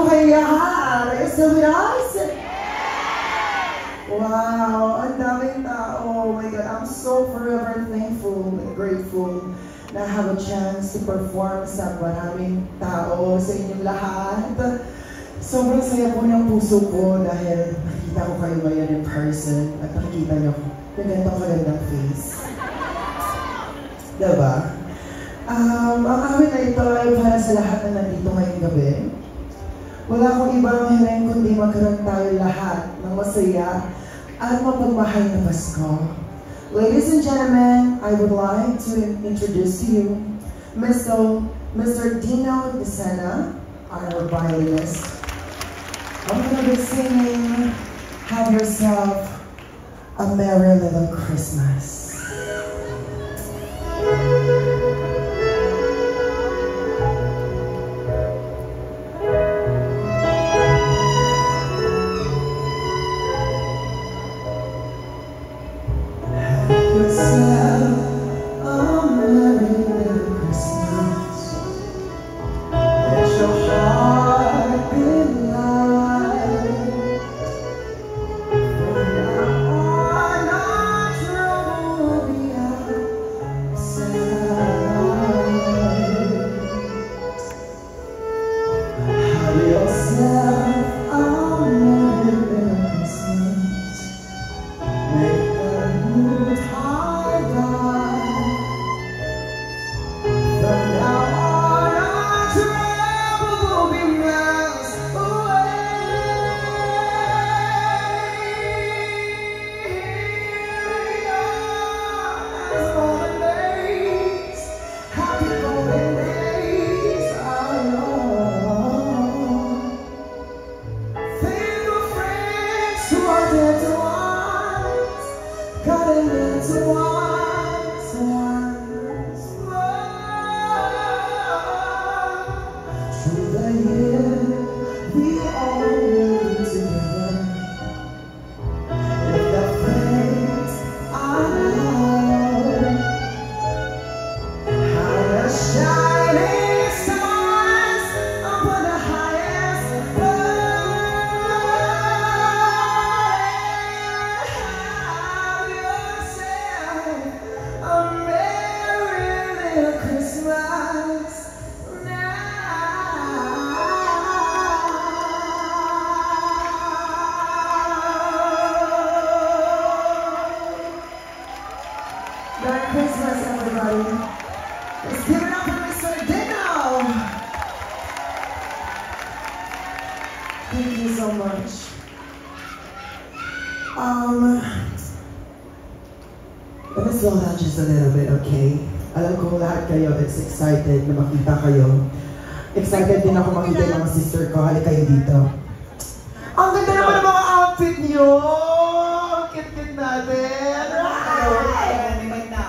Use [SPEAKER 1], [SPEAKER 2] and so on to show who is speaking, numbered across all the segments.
[SPEAKER 1] kayo lahat? Are you still with us? Wow, ang daming tao. Oh my God, I'm so forever thankful and grateful na have a chance to perform sa maraming tao, sa inyong lahat. Sobrang saya po ng puso ko dahil nakita ko kayo ngayon in person at nakikita niyo ko yung ganitong magandang face. Diba? Ang amin na ito ay para sa lahat na nandito ngayong gabi. Wala akong ibang hiling kundi magkaroon tayo lahat ng masaya at mapagmahal na Pasko. Ladies and gentlemen, I would like to introduce to you Mr. Dino Desena, our violinist. I'm going to be singing Have Yourself a Merry Little Christmas. Merry Christmas, everybody. Let's give it up for Mr. Dino. Thank you so much. Let me slow down just a little bit, okay? Alam ko lahat kayo is excited na makita kayo. Excited din ako makita yung mga sister ko. Halika kayo dito. Ang ganda naman ng mga outfit niyo! Kit-kit natin!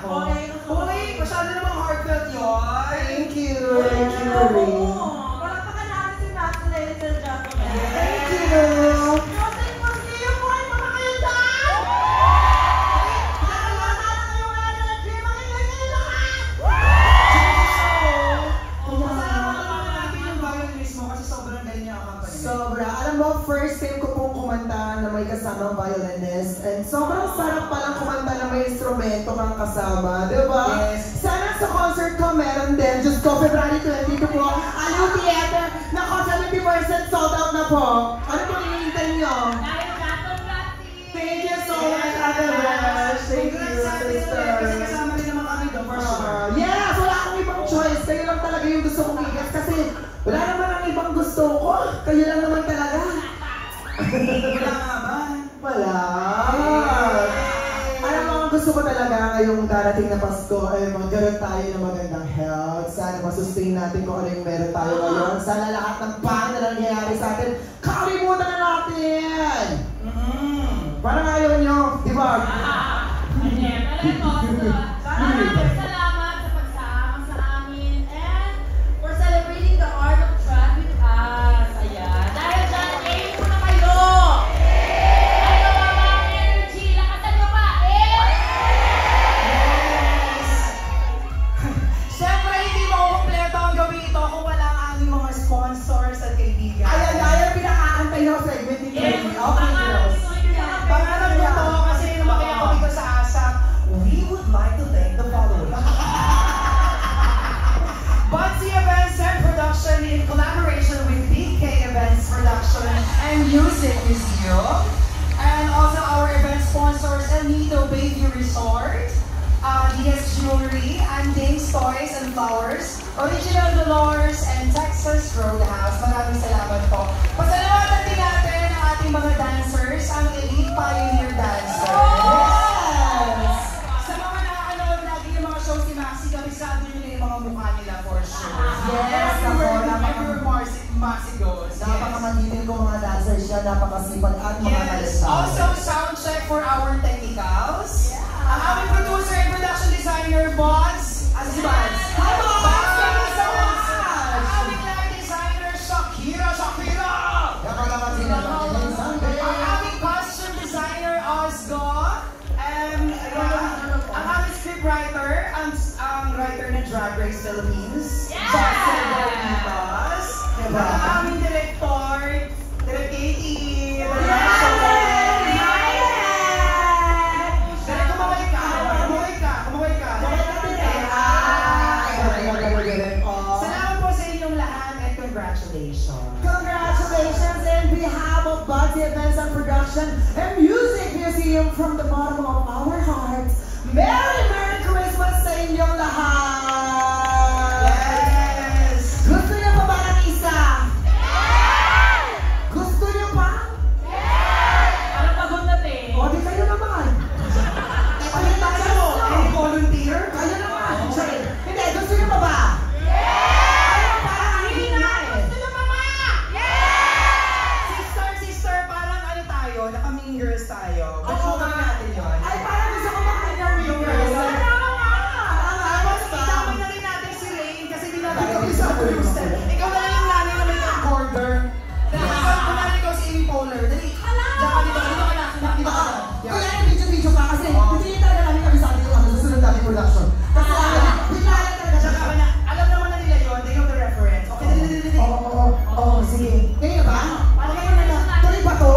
[SPEAKER 2] Uy, masyado namang heartfelt yun.
[SPEAKER 1] Thank you. Thank you, Marie.
[SPEAKER 2] Palakpakan natin si Matthew, ladies and gentlemen.
[SPEAKER 1] Thank you.
[SPEAKER 2] Nothing was here po. Mga kayo dyan! Nakalaman na yung energy. Makinggan kayo lahat! Masarap naman natin yung violinist mo kasi sobrang galing niya ang company.
[SPEAKER 1] Sobra. Alam mo, first time ko pong kumanta na may kasamang violinist. And sobrang sarap palang kumanta na may instrumento kang kasama. Diba?
[SPEAKER 2] Yes.
[SPEAKER 1] Sana sa concert ko meron din. Just go February 22 po. Ayaw theater. Nako, 70% sold out na po. Ano po hinihintay nyo? Thank you so much, Ate Rash. Thank you, sister.
[SPEAKER 2] Kasi kasama rin naman kami doon for sure.
[SPEAKER 1] Yes, wala akong ibang choice. Kayo lang talaga yung gusto kong i-guess. Kasi wala naman ang ibang gusto ko. Kayo lang naman talaga.
[SPEAKER 2] Wala nga ba?
[SPEAKER 1] Wala. Alam mo, ang gusto ko talaga ngayong darating na Pasko ay magkaroon tayo ng magandang health. Sana masustain natin kung ano yung meron tayo ngayon. Sana lahat ng pangit na nangyayari sa atin, kalimutan na natin! Parang ayaw nyo, di ba?
[SPEAKER 3] Salamat sa pagsama sa amin and for celebrating the art of trad with us. Ayan. Dahil dyan, aim mo na kayo! Ano ba ang energy? Lakasan nyo pa!
[SPEAKER 2] Siyempre, hindi mo kumpleto ang gawin ito kung wala ang aming mga sponsors at kaibigan.
[SPEAKER 1] Ayan na!
[SPEAKER 2] Music Museum. And also our event sponsors, El Nido Baby Resort, DS Jewelry, and Dame's Toys and Flowers, Original Dolores, and Texas Roadhouse. Maraming salamat po. Pasalamatan din natin ang ating mga dancers, ang Elite Pioneer Dancers. Yes! Sa mga nakakanood lagi yung mga shows ni Maxi, kabisado nyo na yung mga mukha nila for sure.
[SPEAKER 1] Yes,
[SPEAKER 2] Everywhere Maxi goes.
[SPEAKER 1] Napakamatinding ko mga dancers siya, napakasipag at mga
[SPEAKER 2] Yes.
[SPEAKER 1] kalistado.
[SPEAKER 2] Also, sound check for our technicals. Ang aming producer and production designer, Bods. Si Bods.
[SPEAKER 1] Hi, Bods! Thank you so much!
[SPEAKER 2] Ang aming light designer, Shakira. Ang aming costume designer, Osgo. And ang aming script writer, ang writer ng Drag Race Philippines. Boss. Ang aming director, Direk Katie. Salamat po sa inyong lahat and congratulations.
[SPEAKER 1] Congratulations on behalf of Body Events and Production and Music Museum from the bottom of our hearts. Merry Christmas sa inyong lahat!
[SPEAKER 2] Yes!
[SPEAKER 1] Gusto niyo pa ba ng isa? Gusto niyo pa?
[SPEAKER 3] Parang pagod na te.
[SPEAKER 1] O, di kayo naman.
[SPEAKER 2] Ano tayo? Any volunteer?
[SPEAKER 1] Kayo naman. Sorry. Hindi, gusto niyo pa ba? Ayaw, parang hindi na eh.
[SPEAKER 2] Sister, parang ano tayo? Naka-mean girls tayo. Ba't
[SPEAKER 1] Oo,
[SPEAKER 2] ba natin yun?
[SPEAKER 1] Ay, parang gusto ko makita
[SPEAKER 2] Yung
[SPEAKER 1] girls.
[SPEAKER 2] girls. Tapos isama na rin natin si Rain kasi di natin kami sa group step. Ikaw na lang yung nanay na may camcorder. Kunwari ikaw si Amy Poehler. Dali. Diyan ka dito ka na.
[SPEAKER 1] Kaya video ka kasi hindi talaga namin kami sa atin yung susunod namin production. Kasi pinala talaga siya.
[SPEAKER 2] Tsaka na, alam naman na nila yun. They know the reference. Okay, dali.
[SPEAKER 1] Oo, sige. Kayo na ba? Tuloy ba to?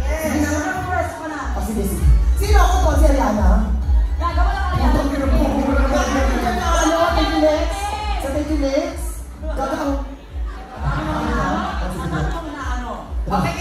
[SPEAKER 1] Sige na lang. O, sige. Sino ako po? Si Ariana?
[SPEAKER 3] Gagawa lang kaya.
[SPEAKER 1] Sa Thank You Lex? Gagaw.
[SPEAKER 3] Ano?
[SPEAKER 2] Okay,